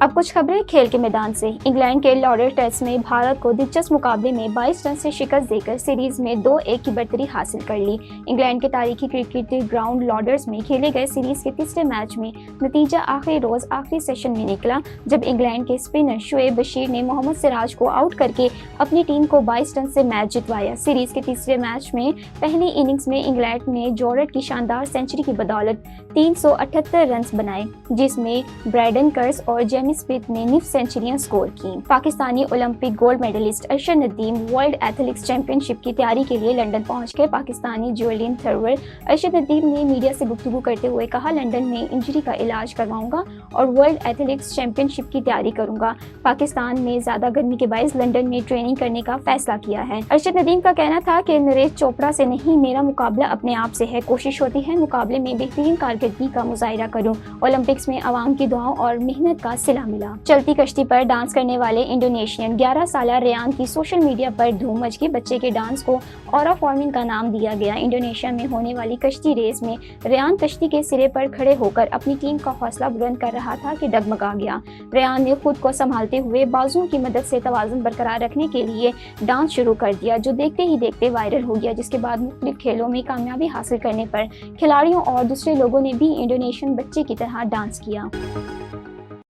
اب کچھ خبریں کھیل کے میدان سے۔ انگلینڈ کے لارڈر ٹیسٹ میں بھارت کو دلچسپ مقابلے میں 22 رن سے شکست دے کر سیریز میں 2-1 کی برتری حاصل کر لی۔ انگلینڈ کے تاریخی کرکٹی گراؤنڈ لارڈرز میں کھیلے گئے سیریز کے تیسرے میچ میں نتیجہ آخری روز آخری سیشن میں نکلا، جب انگلینڈ کے اسپنر شعیب بشیر نے محمد سراج کو آؤٹ کر کے اپنی ٹیم کو 22 رن سے میچ جتوایا۔ سیریز کے تیسرے میچ میں پہلی اننگز میں انگلینڈ نے جارڈ کی شاندار سنچری کی بدولت 378 رنز بنائے، جس میں برینڈن کرس اور جیمی اسمتھ نے نصف سینچریاں سکور کیں۔ Pakistani Olympic gold medalist Arshad Nadeem world athletics championship کی تیاری کے لیے لندن پہنچ گئے۔ پاکستانی جیولین تھرور ارشد ندیم نے میڈیا سے گفتگو کرتے ہوئے کہا، لندن میں انجری کا علاج کرواؤں گا اور ورلڈ ایتھلیٹکس چیمپئن شپ کی تیاری کروں گا۔ پاکستان میں زیادہ گرمی کے باعث لندن میں ٹریننگ کرنے کا فیصلہ کیا ہے۔ ارشد ندیم کا کہنا تھا کہ نریش چوپڑا سے نہیں، میرا مقابلہ اپنے آپ سے ہے۔ کوشش ہوتی ہے مقابلے میں بہترین کارکردگی کا مظاہرہ کروں۔ اولمپکس میں عوام کی دعاؤں اور محنت کا صلہ ملا۔ چلتی کشتی پر ڈانس کرنے والے انڈونیشین 11 سالہ ریان کی سوشل میڈیا پر دھوم مچ گئی۔ بچے کے ڈانس کو اورا فارمنگ کا نام دیا گیا۔ انڈونیشیا میں ہونے والی کشتی ریس میں ریان کشتی کے سرے پر کھڑے ہو کر اپنی ٹیم کا حوصلہ بلند کر رہا تھا کہ ڈگمگا گیا۔ ریان نے خود کو سنبھالتے ہوئے بازوؤں کی مدد سے توازن برقرار رکھنے کے لیے ڈانس شروع کر دیا، جو دیکھتے ہی دیکھتے وائرل ہو گیا، جس کے بعد مختلف کھیلوں میں کامیابی حاصل کرنے پر کھلاڑیوں اور دوسرے لوگوں نے بھی انڈونیشین بچے کی طرح ڈانس کیا۔